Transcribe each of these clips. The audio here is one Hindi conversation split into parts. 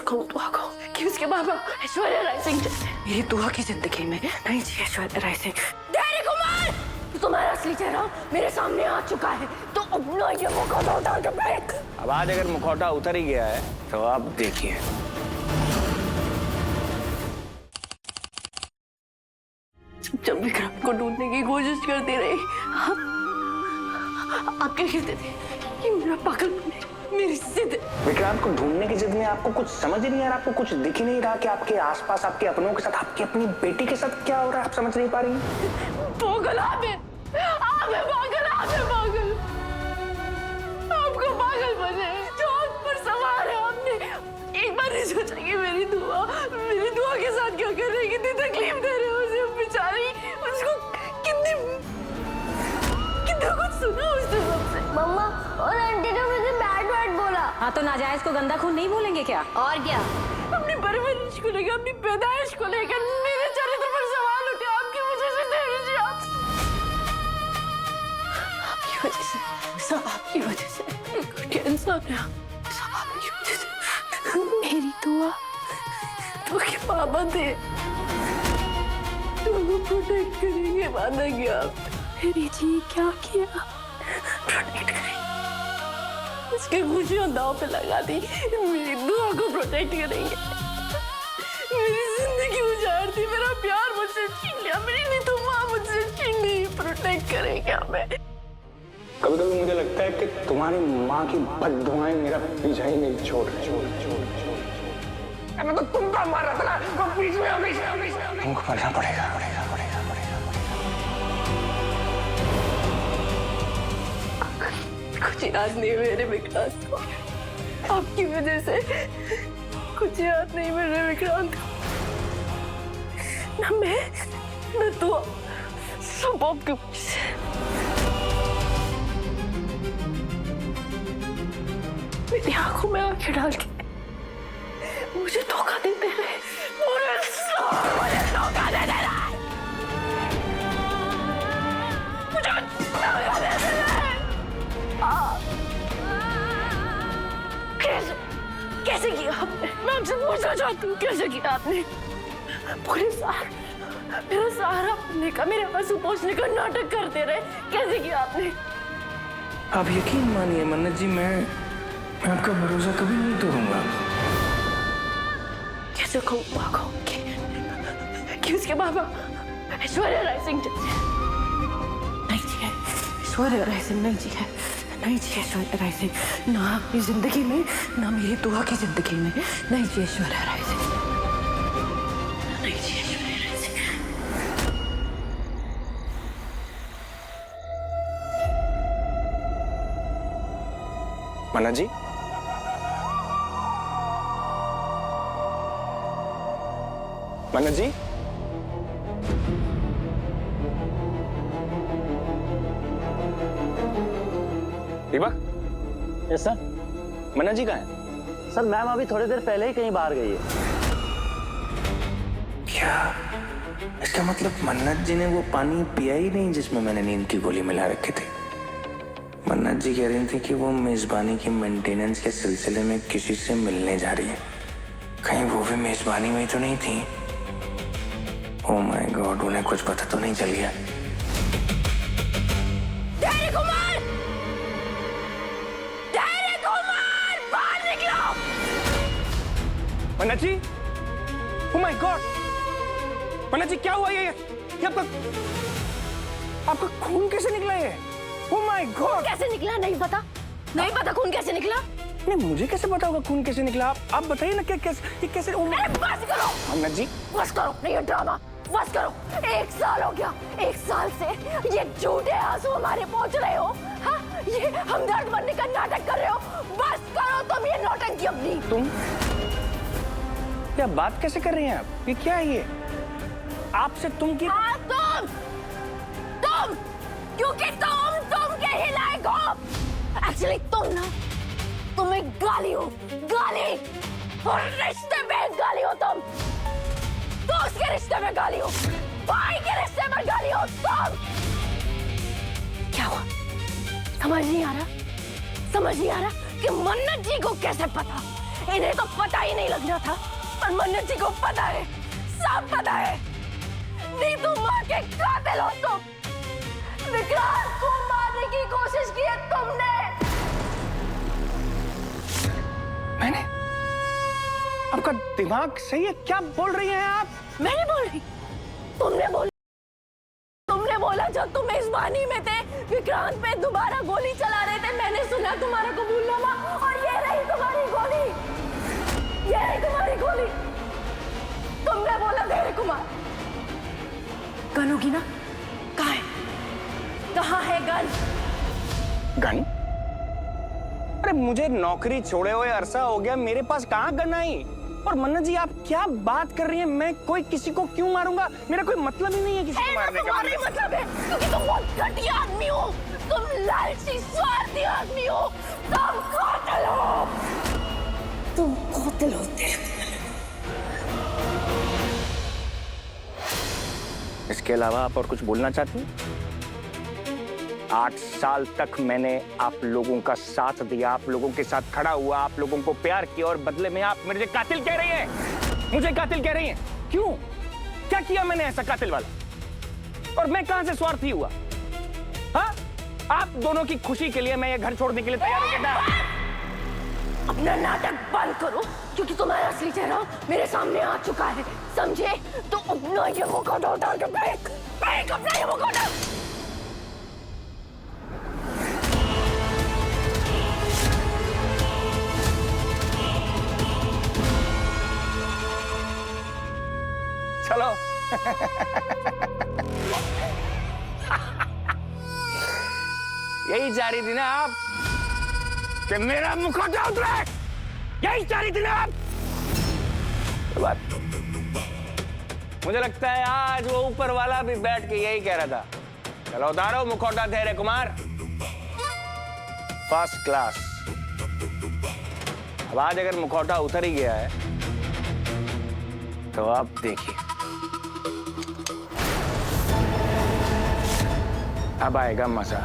कहूँ दुआ कहूँ कि उसके बाबा ऐश्वर्या राय सिंह जैसे मेरी दुआ की जिंदगी में नहीं जी ऐश्वर्या राय सिंह। डैडी कुमार, तुम्हारा असली चेहरा मेरे सामने आ चुका है, तो अपना ये मुखौटा उतार के फेंक। अब आज अगर मुखौटा उतर ही गया है तो आप देखिए। जब विक्रम को ढूंढने की कोशिश करती रही, आप क्या कहते थे कि मेरा पागलपन है, मेरी जिद। विक्रांत को ढूंढने की जिद में आपको कुछ समझ ही नहीं आ रहा, आपको कुछ दिख ही नहीं रहा कि आपके आसपास आपके अपनों के साथ, आपकी अपनी बेटी के साथ क्या हो रहा है, आप समझ नहीं पा रही हैं? पागल आप हैं, पागल। आपको पागल बने जो आप पर सवार है। आपने एक बार नहीं सोचा कि मेरी दुआ के साथ क्या कर रही, कितनी तकलीफ दे रहे हो उसे, बेचारी उसको कितनी कुछ सुना उसने सबसे। मम्मा और आंटी ने मुझे बैड बोला। हाँ तो नाजायज को गंदा खून नहीं बोलेंगे क्या? और क्या? अपनी परवरिश को लेकर, अपनी पैदाइश को लेकर मेरे चरित्र पर सवाल उठे आपकी वजह से। देवी जी, आपकी वजह से, सब आपकी वजह से। कैंसर है, सब आपकी वजह से। मेरी दुआ तो के पापा थे, तुमको प्रोटेक्ट करेंगे, वादा किया। मेरी जी क्या किया, प्रोटेक्ट करेंगे। इसकी खुशियां दांव पे लगा दी, मेरी दुआ को प्रोटेक्ट करेंगे। मेरी जिंदगी उजाड़ दी, मेरा प्यार मुझसे छीन लिया, मेरी नितुमा मुझसे छीन ली, प्रोटेक्ट करेंगे हमें। कभी कभी मुझे लगता है कि तुम्हारी माँ की बद्दुआएं मेरा पीछा ही नहीं छोड़ मैं तो तुमको मार रहा था ना, वो बीच में आ गई। तुमको पढ़ना पड़ेगा। कुछ याद नहीं मेरे विक्रांत को, आपकी वजह से कुछ याद नहीं मेरे विक्रांत को। ना मैं, ना तो सब आपकी वजह से। मेरी आंखों में आंखें डाल के मुझे धोखा देते रहे, मुझे धोखा देते रहे, मुझे धोखा देते रहे। कैसे किया आपने? मैं आपसे पूछना चाहती हूँ, कैसे किया आपने? मेरा सहारा बनने का, मेरे आंसू पोंछने का नाटक करते रहे, कैसे किया आपने? आप यकीन मानिए मन्नत जी, मैं आपका भरोसा कभी नहीं तोड़ूंगा। कैसे कहूँ कि उसके बाबा ऐश्वर्या राय सिंह जैसे नहीं जी है, ऐश्वर्या राय सिंह नहीं जी है, नहीं जी ऐश्वर्या राय सिंह, ना अपनी जिंदगी में, ना मेरी दुआ की जिंदगी में, नहीं जी ऐश्वर्या राय सिंह, नहीं जी ऐश्वर्या राय सिंह। मन्नत जी, मन्नत जी, दीपक। Yes sir. मन्नत जी कहाँ है? सर मैम अभी थोड़ी देर पहले ही कहीं बाहर गई है। क्या इसका मतलब मन्नत जी ने वो पानी पिया ही नहीं जिसमें मैंने नींद की गोली मिला रखी थी? मन्नत जी कह रही थी कि वो मेजबानी की मेंटेनेंस के सिलसिले में किसी से मिलने जा रही है। कहीं वो भी मेजबानी में तो नहीं थी? ओह माय गॉड, उन्हें कुछ पता तो नहीं चल गया? डैडी कुमार, बाहर निकलो। मन्नत जी, ओह माय गॉड, मन्नत जी क्या हुआ? ये आपका खून कैसे निकला? ये ओह माय गॉड, कैसे निकला नहीं पता? नहीं पता खून कैसे निकला? नहीं मुझे कैसे पता होगा खून कैसे निकला? आप बताइए ना, कैसे? बस करो मन्नत जी, बस करो, नहीं ये ड्रामा बस करो। 1 साल हो गया, 1 साल से ये झूठे आंसू हमारे पहुंच रहे हो। हाँ, ये हमदर्द बनने का नाटक कर रहे हो। बस करो तुम ये नौटंकी अपनी। तुम क्या बात कैसे कर रही हैं आप? ये क्या है ये? आपसे तुम की? हाँ तुम क्योंकि तुम के ही लायक हो। एक्चुअली तुम एक गाली हो, गाली, और रिश्ते में गाली हो तुम। दोस्त के रिश्ते में गाली हो, भाई के रिश्ते में गाली हो तुम। क्या हुआ? समझ नहीं आ रहा कि मन्नत जी को कैसे पता इन्हें तो पता ही नहीं लगना था, पर मन्नत जी को पता है, सब पता है। नीतू माँ के कातिल हो तुम। विक्रांत को मारने की कोशिश की है तुमने। मैंने? आपका दिमाग सही है? क्या बोल रही हैं आप? मैं नहीं बोल रही, तुमने बोला जब तुम मेजबानी में थे, विक्रांत पे दोबारा गोली चला रहे थे, मैंने सुना तुम्हारा कबूलनामा, और ये रही तुम्हारी गोली, ये रही तुम्हारी गोली। तुमने बोला धैर्य कुमार। गन होगी ना? कहाँ है? कहाँ है गन? गन? अरे मुझे नौकरी छोड़े हुए अरसा हो गया, मेरे पास कहाँ गन आई? और मन्नत जी आप क्या बात कर रही हैं? मैं कोई किसी को क्यों मारूंगा? मेरा कोई मतलब ही नहीं है किसी को मारने का। तुम्हारा मतलब है क्योंकि तुम बहुत घटिया आदमी हो, तुम लालची स्वार्थी आदमी हो, तुम कातिल हो, तुम कातिल होते। इसके अलावा आप और कुछ बोलना चाहती हैं? 8 साल तक मैंने आप लोगों का साथ दिया, आप लोगों के साथ खड़ा हुआ, आप लोगों को प्यार किया, और बदले में आप मुझे कातिल कह रही हैं, मुझे कातिल कह रही हैं। क्यों? क्या किया मैंने ऐसा कातिल वाला? और मैं कहां से स्वार्थी हुआ? हाँ? आप दोनों की खुशी के लिए मैं ये घर छोड़ने के लिए तैयार हूं बेटा। अपना नाटक बंद करो, क्योंकि तुम्हारा असली चेहरा मेरे सामने आ चुका है, समझे? तो अपना ये मुखौटा उतार के फेंक अपना ये मुखौटा। चलो यही चाह रही थी ना आप कि मेरा मुखौटा उतरे? यही चाह रही थी ना आप? बात मुझे लगता है आज वो ऊपर वाला भी बैठ के यही कह रहा था। चलो उतारो मुखौटा धैर्य कुमार, फर्स्ट क्लास। अब आज अगर मुखौटा उतर ही गया है तो आप देखिए, अब आएगा मजा।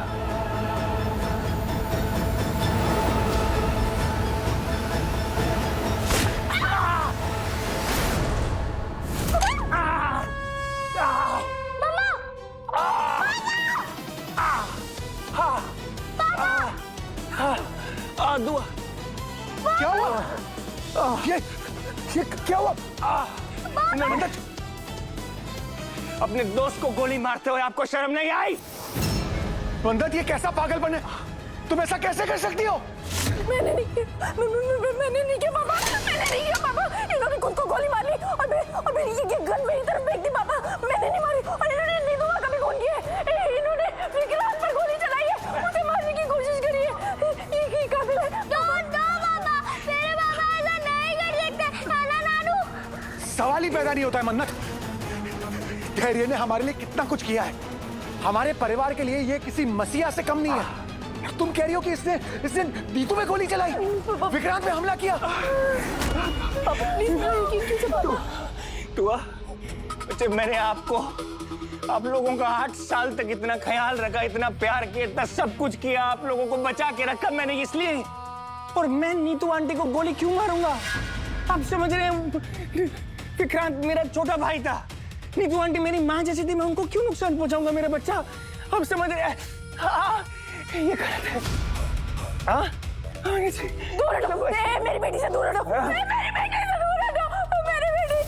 दुआ क्या हुआ? ये क्या हुआ? अपने दोस्त को गोली मारते हुए आपको शर्म नहीं आई? मन्नत, ये कैसा पागलपन है? तुम ऐसा कैसे कर सकती हो? मैंने नहीं किया, मैंने नहीं किया पापा, मैंने नहीं किया पापा। इन्होंने खुद को गोली मार ली और मेरी ये गन मेरी तरफ फेंक दी पापा। मैंने नहीं मारी, और इन्होंने नीतू माँ का भी खून किया है, इन्होंने विक्रांत पर गोली चलाई है, मुझे मारने की कोशिश करी है। ये कातिल है। पापा, मेरे पापा ऐसा नहीं कर सकते, खाना नानू। सवाल ही पैदा नहीं होता है मन्नत। धैर्य ने हमारे लिए कितना कुछ किया है, हमारे परिवार के लिए ये किसी मसीहा से कम नहीं है। तुम कह रही हो कि इसने नीतू में गोली चलाई, विक्रांत पे हमला किया? दुआ, बच्चे मैंने आपको, आप लोगों का 8 साल तक इतना ख्याल रखा, इतना प्यार किया, इतना सब कुछ किया, आप लोगों को बचा के रखा मैंने इसलिए। और मैं नीतू आंटी को गोली क्यों मारूंगा? आप समझ रहे हैं, विक्रांत मेरा छोटा भाई था, नीतू आंटी मेरी माँ जैसी थी, मैं उनको क्यों नुकसान पहुंचाऊंगा मेरा बच्चा? आप समझ रहे हैं? ये गलत है। दूर हटो, मेरी बेटी से दूर हटो, मेरी बेटी से दूर हटो, मेरी बेटी।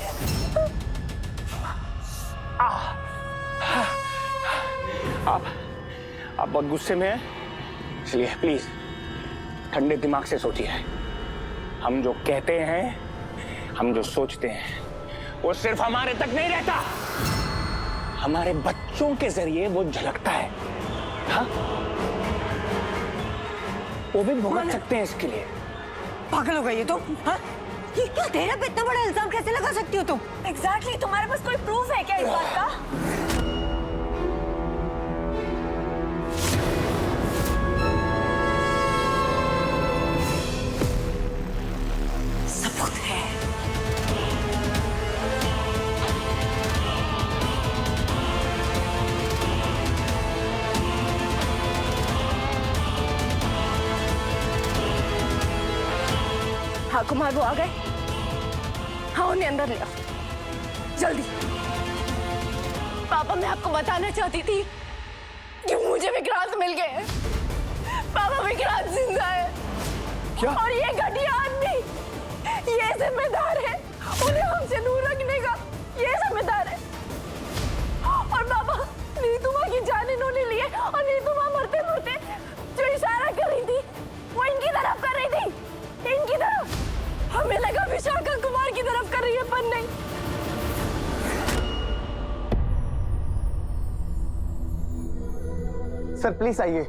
आप बहुत गुस्से में हैं, इसलिए प्लीज ठंडे दिमाग से सोचिए। हम जो कहते हैं, हम जो सोचते हैं, वो सिर्फ हमारे तक नहीं रहता, हमारे बच्चों के जरिए वो झलकता है। हाँ? वो भी भुगत सकते हैं इसके लिए। पागल हो गई है तुम? हाँ? ये क्या, तेरा पे इतना बड़ा इल्जाम कैसे लगा सकती हो तुम? एग्जैक्टली, तुम्हारे पास कोई प्रूफ है क्या इस बात का? सबूत है। हाँ कुमार, वो आ गए? हाँ, उन्हें अंदर ले आओ जल्दी। पापा, मैं आपको बताना चाहती थी कि मुझे विक्रांत मिल गए। पापा, विक्रांत जिंदा है। क्या? और ये घटिया आदमी, ये जिम्मेदार है उन्हें हमसे दूर रखने का, ये जिम्मेदार है। और पापा, नीतुमा की जान इन्होंने ली है, और नीतुमा मरते मरते जो इशारा कर रही थी वो इनकी तरफ कर रही थी, इनकी तरफ। हमें लगा विशाखा कुमार की तरफ कर रही है, पर नहीं। सर प्लीज आइए।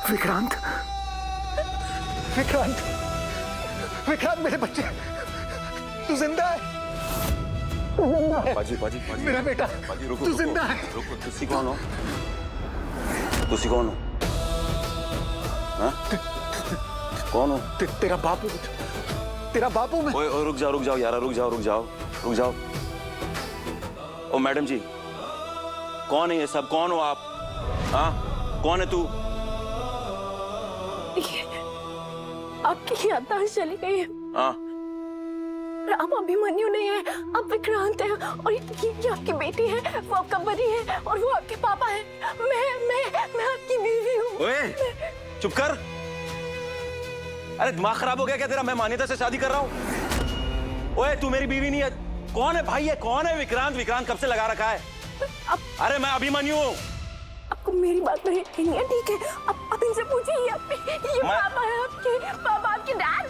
विक्रांत, विक्रांत, विक्रांत, मेरे बच्चे, तू जिंदा है? बाजी बाजी बाजी मेरा बेटा, बाजी रुको तू जिंदा है? रुको, तुसी कौन हो? तुसी कौन हो? हाँ? कौन हो? तेरा बापू, तेरा बापू मैं। ओए रुक जाओ यार, रुक जाओ। ओ मैडम जी, कौन है ये सब? कौन हो आप? हाँ, कौन है तू? आपकी याददाश्त चली गई है। हाँ, आप अभिमन्यु नहीं है, आप विक्रांत है। और ये आपकी बेटी है, वो आपका पति है, और वो आपके पापा है। मैं आपकी बीवी हूँ। ओए चुप कर। अरे दिमाग खराब हो गया क्या तेरा? मैं मान्यता से शादी कर रहा हूँ। ओए तू मेरी बीवी नहीं है। कौन है भाई? ये कौन है विक्रांत? विक्रांत कब से लगा रखा है? अरे मैं अभिमन्यु हूँ। आपको मेरी बात नहीं है, ठीक है? आप इनसे पूछिए, ये पापा है आपके, पापा आपके डैड।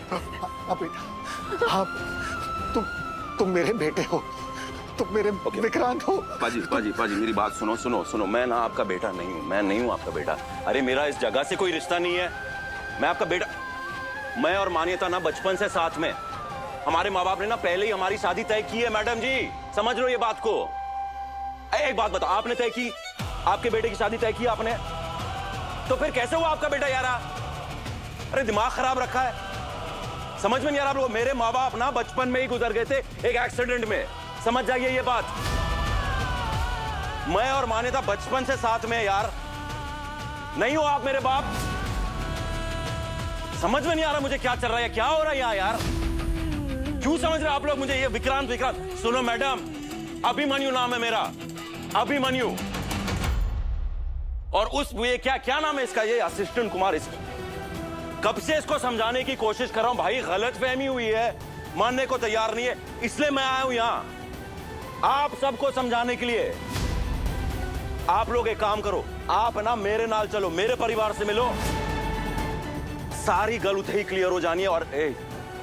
बेटा, आप तुम मेरे बेटे हो, तुम मेरे विक्रांत हो। बाजी मेरी बात सुनो। मैं ना आपका बेटा नहीं हूँ, मैं नहीं हूँ आपका बेटा। अरे मेरा इस जगह से कोई रिश्ता नहीं है। मैं आपका बेटा, मैं और मान्यता ना बचपन से साथ में। हमारे माँ बाप ने ना पहले ही हमारी शादी तय की है मैडम जी, समझ लो ये बात को। एक बात बताओ, आपने तय की? आपके बेटे की शादी तय की आपने? तो फिर कैसे हुआ आपका बेटा यारा? अरे दिमाग खराब रखा है, समझ में नहीं आ रहा आप लोग। मेरे माँ बाप ना बचपन में ही गुजर गए थे एक एक्सीडेंट में, समझ जाइए ये बात। मैं और मान्यता बचपन से साथ में यार। नहीं हो आप मेरे बाप? समझ में नहीं आ रहा मुझे क्या चल रहा है, क्या हो रहा है यहाँ यार? क्यों समझ रहे आप लोग मुझे? ये विक्रांत। सुनो मैडम, अभिमन्यु नाम है मेरा, अभिमन्यु। और उस ये क्या नाम है इसका? ये असिस्टेंट कुमार। कब से इसको समझाने की कोशिश कर रहा हूं भाई, गलतफहमी हुई है, मानने को तैयार नहीं है, इसलिए मैं आया हूं यहां आप सबको समझाने के लिए। आप लोग एक काम करो, आप ना मेरे नाल चलो, मेरे परिवार से मिलो, सारी गलती क्लियर हो जानी है। और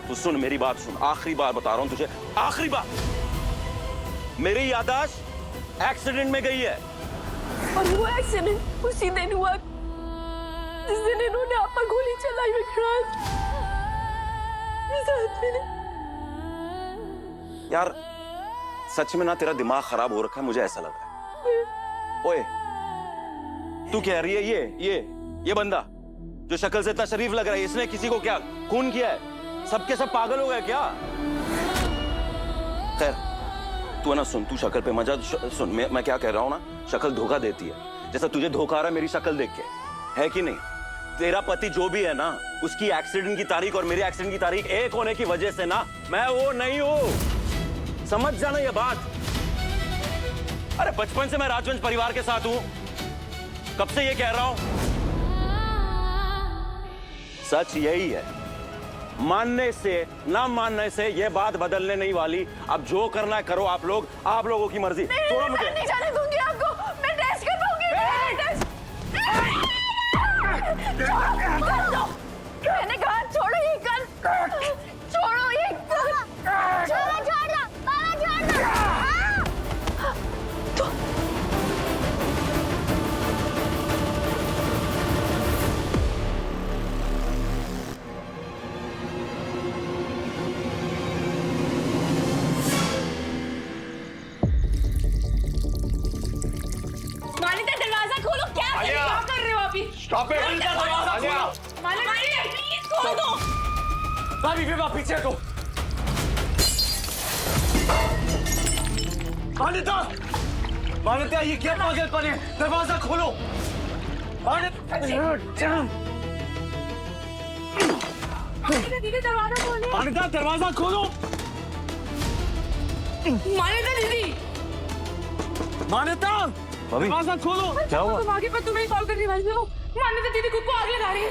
तू सुन मेरी बात सुन, आखिरी बार बता रहा हूं तुझे, आखिरी बार। मेरी याददाश्त एक्सीडेंट में गई है। और वो एक्सीडेंट उसी दिन हुआ जिस दिन इन्होंने आप पर गोली चलाई विक्रांत। यार सच में ना तेरा दिमाग खराब हो रखा है, मुझे ऐसा लग रहा है। ओए तू कह रही है ये बंदा जो शक्ल से इतना शरीफ लग रहा है, इसने किसी को क्या खून किया है? सबके सब पागल हो गए क्या? खैर तू ना सुन, तू शक्ल पे मजा सुन। मैं क्या कह रहा हूं ना, शक्ल धोखा देती है, जैसा तुझे धोखा आ रहा है मेरी शक्ल देख के, है कि नहीं? तेरा पति जो भी है ना, उसकी एक्सीडेंट की तारीख और मेरी एक्सीडेंट की तारीख एक होने की वजह से ना मैं वो नहीं हूं, समझ जाना ये बात। अरे बचपन से मैं राजवंश परिवार के साथ हूं, कब से ये कह रहा हूं। सच यही है, मानने से ना मानने से ये बात बदलने नहीं वाली। अब जो करना है करो आप लोगों की मर्जी। छोड़ो मुझे। नहीं जाने दूंगी आपको, मैं टेस्ट करवाऊंगी। मैंने कहा छोड़ो ये कर, छोड़ो ये कर। बाबा छोड़ दो, बाबा छोड़ दो। Stop it. प्लीज खोल दो। भाभी विवाह पीछे को। मान्यता, मान्यता ये क्या पागलपन है? दरवाजा खोलो। दीदी दरवाजा खोलिए। मान्यता दरवाजा खोलो। मान्यता दीदी। मान्यता दरवाजा खोलो। क्या हुआ? तुम आगे पर तुम्हें कॉल करने वाली हो। मान्यता दीदी खुद को आग लगा रही है।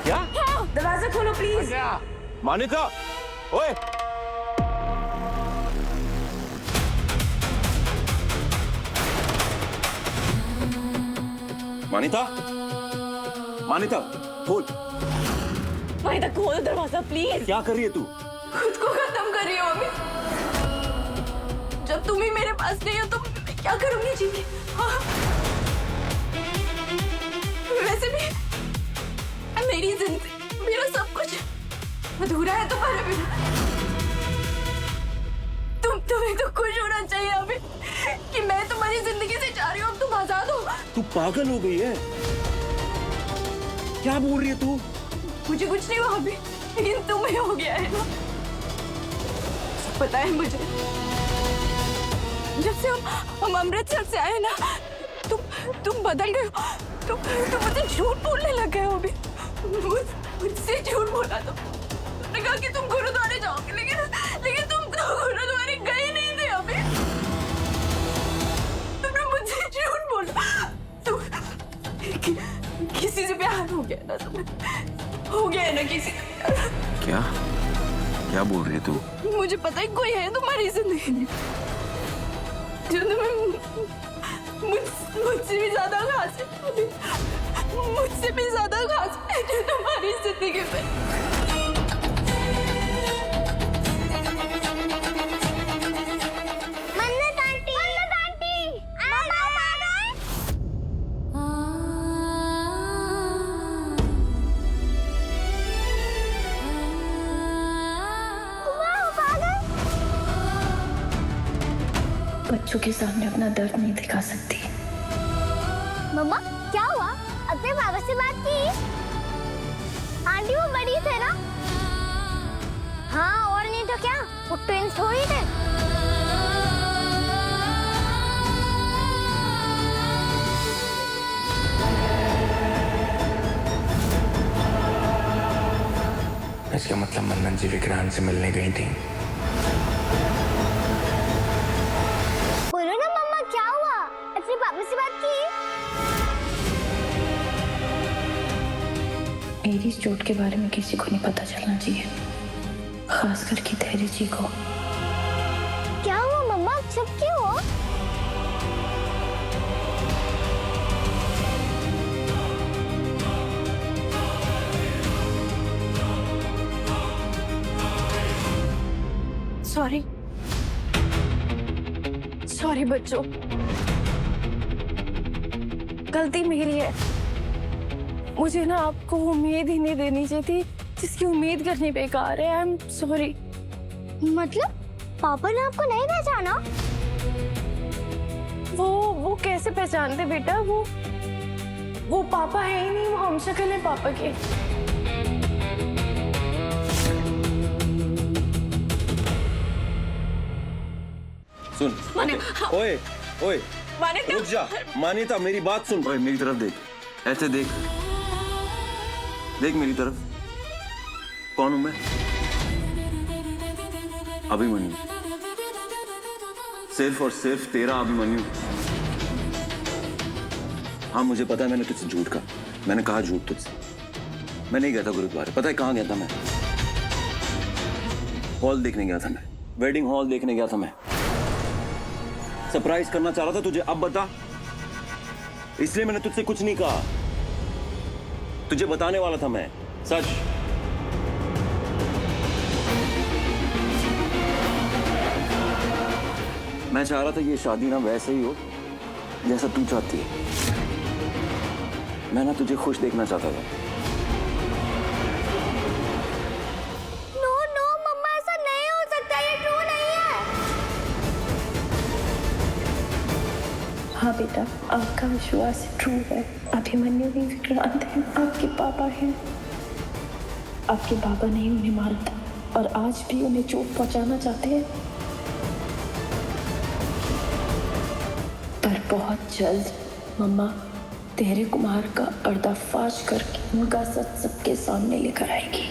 क्या? हाँ, दरवाजा खोलो प्लीज। मान्यता, ओए मान्यता, मान्यता खोल। मान्यता खोलो दरवाजा प्लीज। क्या कर रही है तू? खुद को खत्म कर रही हो अभी। जब तुम ही मेरे पास नहीं हो तो मैं क्या करूंगी जी के? हाँ। वैसे भी मेरी जिंदगी, मेरा सब कुछ अधूरा है तुम्हारे बिना। तुम्हें तो खुश होना चाहिए अभी कि मैं तुम्हारी जिंदगी से जा रही हूँ। अब तुम आजाद हो। तू पागल हो गई है? क्या बोल रही है तू? मुझे कुछ नहीं हुआ अभी, लेकिन तुम्हें हो गया है ना। पता है मुझे, जब से हम अमृतसर से आए ना, तुम बदल गए हो। तुम मुझे झूठ बोलने लग गए हो अभी। मुझसे झूठ बोला तुमने कहा कि तुम गुरुद्वारे जाओगे, लेकिन तुम गुरुद्वारे गए नहीं थे अभी। तुमने मुझसे झूठ बोला। किसी से प्यार हो गया ना तुम्हें? हो गया है ना किसी से प्यार? क्या क्या बोल रही है तू? मुझे पता है कोई है तुम्हारी जिंदगी में जो तुम्हें मुझसे भी ज्यादा खास है। मुझसे भी ज्यादा खास है जो तुम्हारी जिंदगी में। मन्नत आंटी, मन्नत आंटी, बच्चों के सामने अपना दर्द नहीं दिखा सकती। मम्मा क्या हुआ? अपने बाबा से बात की? आंटी वो बड़ी थे ना? हाँ और नहीं तो क्या, वो ट्विंस हो ही थे। इसका मतलब मन्नत जी विक्रांत से मिलने गई थी। बोलो ना मम्मा क्या हुआ? अपने पापा से बात की? मेरी इस चोट के बारे में किसी को नहीं पता चलना चाहिए, खास करके धैर्य जी को। क्या हुआ मम्मा, आप चुप क्यों हो? सॉरी बच्चों, गलती मेरी है। मुझे ना आपको उम्मीद ही नहीं देनी चाहिए थी, जिसकी उम्मीद करनी बेकार है। I am sorry. मतलब पापा ने आपको नहीं पहचाना? वो कैसे पहचानते बेटा? वो पापा है ही नहीं, वो हम शक्ल है पापा के। सुन। ओए ओए मान्यता, रुक जा। मान्यता मेरी बात सुन। ओए मेरी तरफ देख, ऐसे देख, देख मेरी तरफ। कौन हूं मैं? अभिमन्यु, सिर्फ और सिर्फ तेरा अभिमन्यु। हाँ मुझे पता है मैंने तुझसे झूठ कहा, मैंने कहा झूठ तुझसे। मैं नहीं गया था गुरुद्वारे। पता है कहाँ गया था मैं? हॉल देखने गया था मैं, वेडिंग हॉल देखने गया था मैं। सरप्राइज करना चाह रहा था तुझे। अब बता, इसलिए मैंने तुझसे कुछ नहीं कहा, तुझे बताने वाला था मैं सच। मैं चाह रहा था ये शादी ना वैसे ही हो जैसा तू चाहती है। मैं ना तुझे खुश देखना चाहता था। नो नो मम्मा, ऐसा नहीं हो सकता, ये ट्रू नहीं है। हाँ बेटा, आपका विश्वास ट्रू है। अभिमन्यु भी विक्रांत हैं, आपके पापा हैं। आपके बाबा ने ही उन्हें मारा था और आज भी उन्हें चोट पहुंचाना चाहते हैं। पर बहुत जल्द मम्मा धैर्य कुमार का पर्दाफाश करके उनका सच सबके सामने लेकर आएगी।